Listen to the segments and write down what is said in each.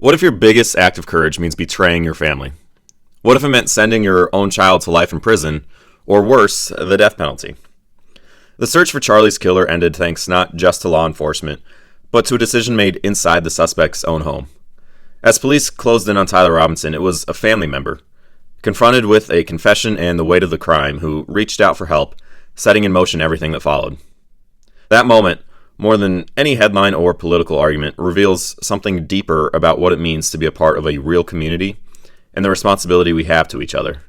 What if your biggest act of courage means betraying your family? What if it meant sending your own child to life in prison, or worse, the death penalty? The search for Charlie's killer ended thanks not just to law enforcement, but to a decision made inside the suspect's own home. As police closed in on Tyler Robinson, it was a family member, confronted with a confession and the weight of the crime, who reached out for help, setting in motion everything that followed. That moment, more than any headline or political argument, reveals something deeper about what it means to be a part of a real community and the responsibility we have to each other.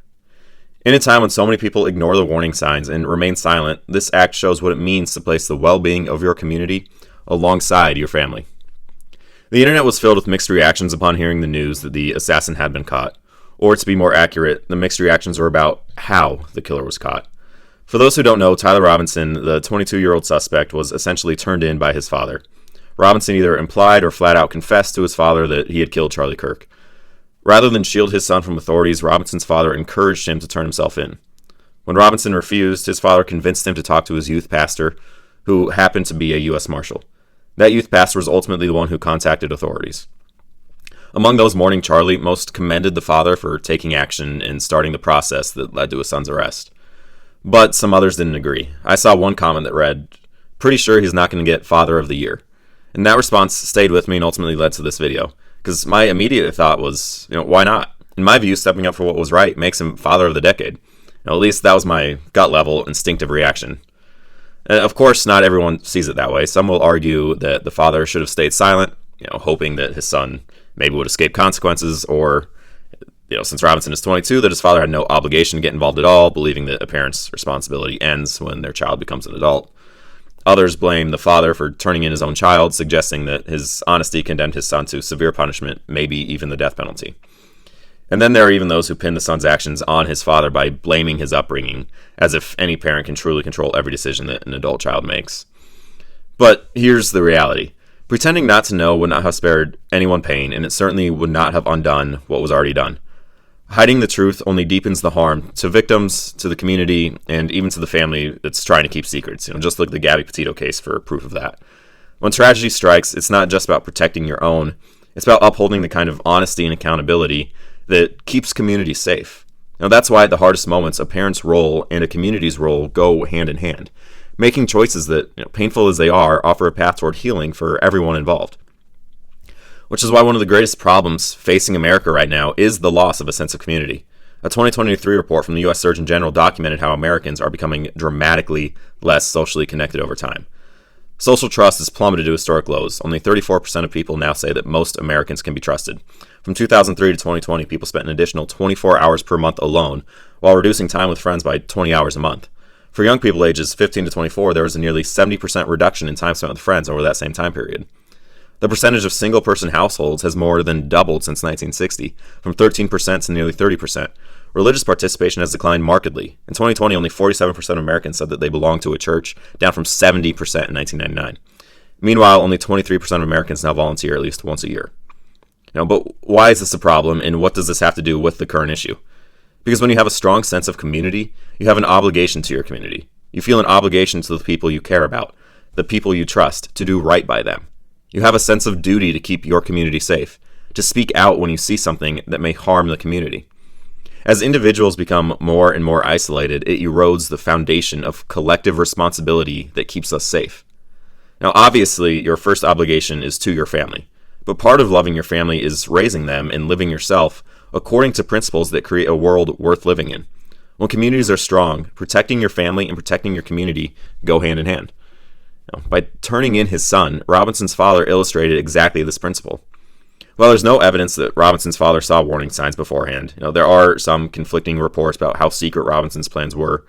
In a time when so many people ignore the warning signs and remain silent, this act shows what it means to place the well-being of your community alongside your family. The internet was filled with mixed reactions upon hearing the news that the assassin had been caught. Or to be more accurate, the mixed reactions were about how the killer was caught. For those who don't know, Tyler Robinson, the 22-year-old suspect, was essentially turned in by his father. Robinson either implied or flat out confessed to his father that he had killed Charlie Kirk. Rather than shield his son from authorities, Robinson's father encouraged him to turn himself in. When Robinson refused, his father convinced him to talk to his youth pastor, who happened to be a U.S. Marshal. That youth pastor was ultimately the one who contacted authorities. Among those mourning Charlie, most commended the father for taking action and starting the process that led to his son's arrest. But some others didn't agree. I saw one comment that read, "Pretty sure he's not going to get Father of the Year." And that response stayed with me and ultimately led to this video. Because my immediate thought was, why not? In my view, stepping up for what was right makes him Father of the Decade. At least that was my gut-level, instinctive reaction. Of course, not everyone sees it that way. Some will argue that the father should have stayed silent, hoping that his son maybe would escape consequences, or since Robinson is 22, that his father had no obligation to get involved at all, believing that a parent's responsibility ends when their child becomes an adult. Others blame the father for turning in his own child, suggesting that his honesty condemned his son to severe punishment, maybe even the death penalty. And then there are even those who pin the son's actions on his father by blaming his upbringing, as if any parent can truly control every decision that an adult child makes. But here's the reality. Pretending not to know would not have spared anyone pain, and it certainly would not have undone what was already done. Hiding the truth only deepens the harm to victims, to the community, and even to the family that's trying to keep secrets. Just like the Gabby Petito case for proof of that. When tragedy strikes, it's not just about protecting your own. It's about upholding the kind of honesty and accountability that keeps communities safe. That's why at the hardest moments, a parent's role and a community's role go hand in hand. Making choices that, painful as they are, offer a path toward healing for everyone involved. Which is why one of the greatest problems facing America right now is the loss of a sense of community. A 2023 report from the U.S. Surgeon General documented how Americans are becoming dramatically less socially connected over time. Social trust has plummeted to historic lows. Only 34% of people now say that most Americans can be trusted. From 2003 to 2020, people spent an additional 24 hours per month alone, while reducing time with friends by 20 hours a month. For young people ages 15 to 24, there was a nearly 70% reduction in time spent with friends over that same time period. The percentage of single-person households has more than doubled since 1960, from 13% to nearly 30%. Religious participation has declined markedly. In 2020, only 47% of Americans said that they belong to a church, down from 70% in 1999. Meanwhile, only 23% of Americans now volunteer at least once a year. But why is this a problem, and what does this have to do with the current issue? Because when you have a strong sense of community, you have an obligation to your community. You feel an obligation to the people you care about, the people you trust, to do right by them. You have a sense of duty to keep your community safe, to speak out when you see something that may harm the community. As individuals become more and more isolated, it erodes the foundation of collective responsibility that keeps us safe. Now, obviously, your first obligation is to your family, but part of loving your family is raising them and living yourself according to principles that create a world worth living in. When communities are strong, protecting your family and protecting your community go hand in hand. By turning in his son, Robinson's father illustrated exactly this principle. While there's no evidence that Robinson's father saw warning signs beforehand, there are some conflicting reports about how secret Robinson's plans were,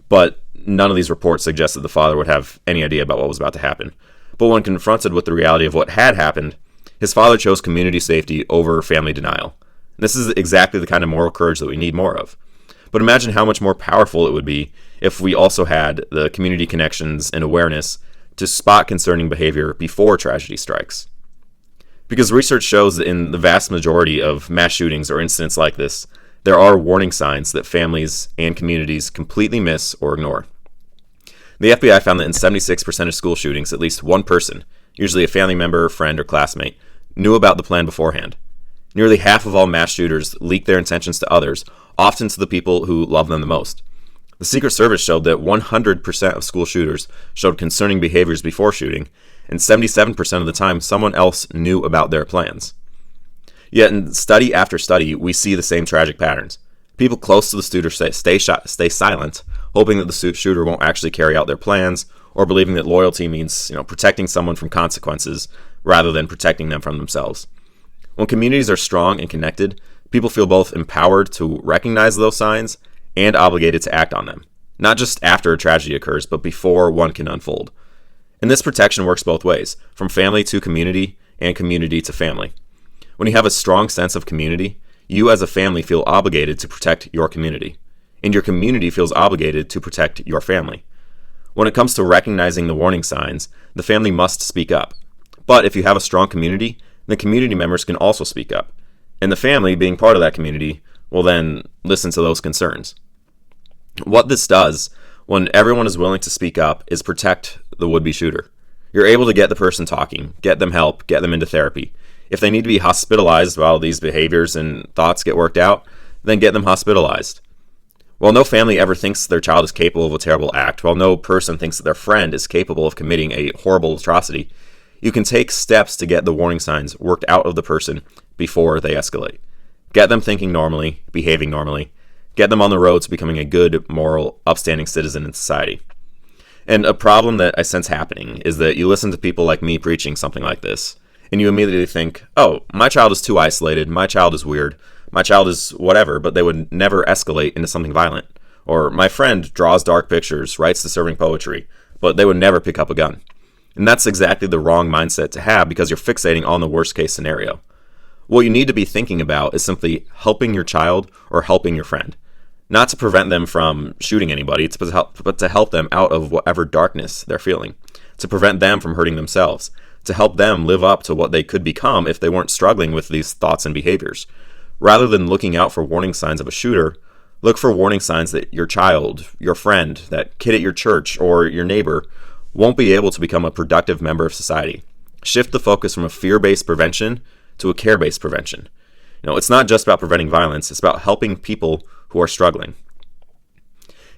but none of these reports suggest that the father would have any idea about what was about to happen. But when confronted with the reality of what had happened, his father chose community safety over family denial. This is exactly the kind of moral courage that we need more of. But imagine how much more powerful it would be if we also had the community connections and awareness to spot concerning behavior before tragedy strikes. Because research shows that in the vast majority of mass shootings or incidents like this, there are warning signs that families and communities completely miss or ignore. The FBI found that in 76% of school shootings, at least one person, usually a family member, friend, or classmate, knew about the plan beforehand. Nearly half of all mass shooters leak their intentions to others, often to the people who love them the most. The Secret Service showed that 100% of school shooters showed concerning behaviors before shooting, and 77% of the time someone else knew about their plans. Yet in study after study, we see the same tragic patterns. People close to the shooter stay silent, hoping that the shooter won't actually carry out their plans, or believing that loyalty means protecting someone from consequences rather than protecting them from themselves. When communities are strong and connected, people feel both empowered to recognize those signs and obligated to act on them, not just after a tragedy occurs, but before one can unfold. And this protection works both ways, from family to community and community to family. When you have a strong sense of community, you as a family feel obligated to protect your community, and your community feels obligated to protect your family. When it comes to recognizing the warning signs, the family must speak up. But if you have a strong community, the community members can also speak up. And the family, being part of that community, will then listen to those concerns. What this does, when everyone is willing to speak up, is protect the would-be shooter. You're able to get the person talking, get them help, get them into therapy. If they need to be hospitalized while these behaviors and thoughts get worked out, then get them hospitalized. While no family ever thinks their child is capable of a terrible act, while no person thinks that their friend is capable of committing a horrible atrocity, you can take steps to get the warning signs worked out of the person before they escalate. Get them thinking normally, behaving normally. Get them on the road to becoming a good, moral, upstanding citizen in society. And a problem that I sense happening is that you listen to people like me preaching something like this, and you immediately think, oh, my child is too isolated, my child is weird, my child is whatever, but they would never escalate into something violent. Or my friend draws dark pictures, writes disturbing poetry, but they would never pick up a gun. And that's exactly the wrong mindset to have because you're fixating on the worst case scenario. What you need to be thinking about is simply helping your child or helping your friend. Not to prevent them from shooting anybody, but to help them out of whatever darkness they're feeling. To prevent them from hurting themselves. To help them live up to what they could become if they weren't struggling with these thoughts and behaviors. Rather than looking out for warning signs of a shooter, look for warning signs that your child, your friend, that kid at your church, or your neighbor won't be able to become a productive member of society. Shift the focus from a fear-based prevention to a care-based prevention. It's not just about preventing violence, it's about helping people who are struggling.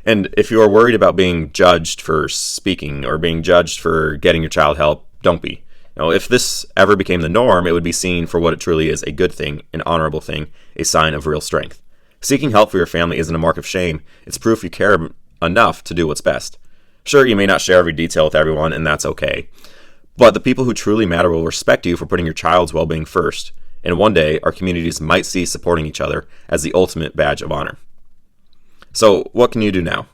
And if you are worried about being judged for speaking or being judged for getting your child help, don't be. If this ever became the norm, it would be seen for what it truly is, a good thing, an honorable thing, a sign of real strength. Seeking help for your family isn't a mark of shame, it's proof you care enough to do what's best. Sure, you may not share every detail with everyone, and that's okay. But the people who truly matter will respect you for putting your child's well-being first, and one day our communities might see supporting each other as the ultimate badge of honor. So, what can you do now?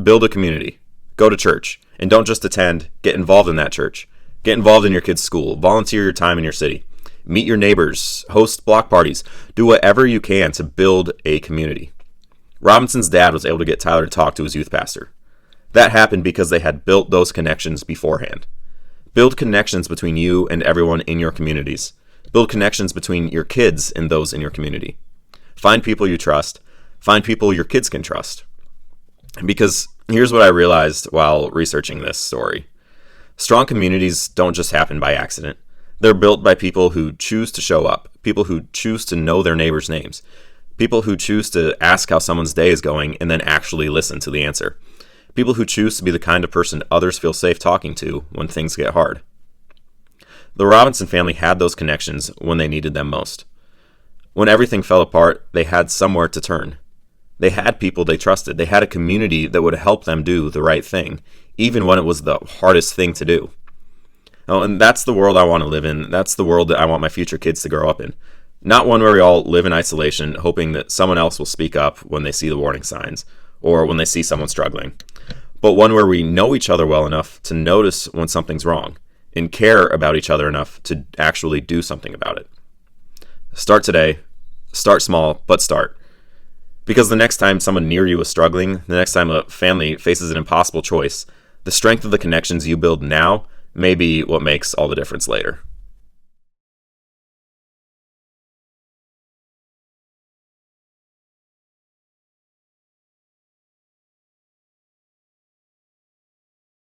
Build a community. Go to church. And don't just attend, get involved in that church. Get involved in your kid's school. Volunteer your time in your city. Meet your neighbors. Host block parties. Do whatever you can to build a community. Robinson's dad was able to get Tyler to talk to his youth pastor. That happened because they had built those connections beforehand. Build connections between you and everyone in your communities. Build connections between your kids and those in your community. Find people you trust. Find people your kids can trust. Because here's what I realized while researching this story. Strong communities don't just happen by accident. They're built by people who choose to show up, people who choose to know their neighbors' names, people who choose to ask how someone's day is going and then actually listen to the answer, people who choose to be the kind of person others feel safe talking to when things get hard. The Robinson family had those connections when they needed them most. When everything fell apart, they had somewhere to turn. They had people they trusted. They had a community that would help them do the right thing, even when it was the hardest thing to do. And that's the world I want to live in. That's the world that I want my future kids to grow up in. Not one where we all live in isolation, hoping that someone else will speak up when they see the warning signs, or when they see someone struggling. But one where we know each other well enough to notice when something's wrong, and care about each other enough to actually do something about it. Start today. Start small, but start. Because the next time someone near you is struggling, the next time a family faces an impossible choice, the strength of the connections you build now may be what makes all the difference later.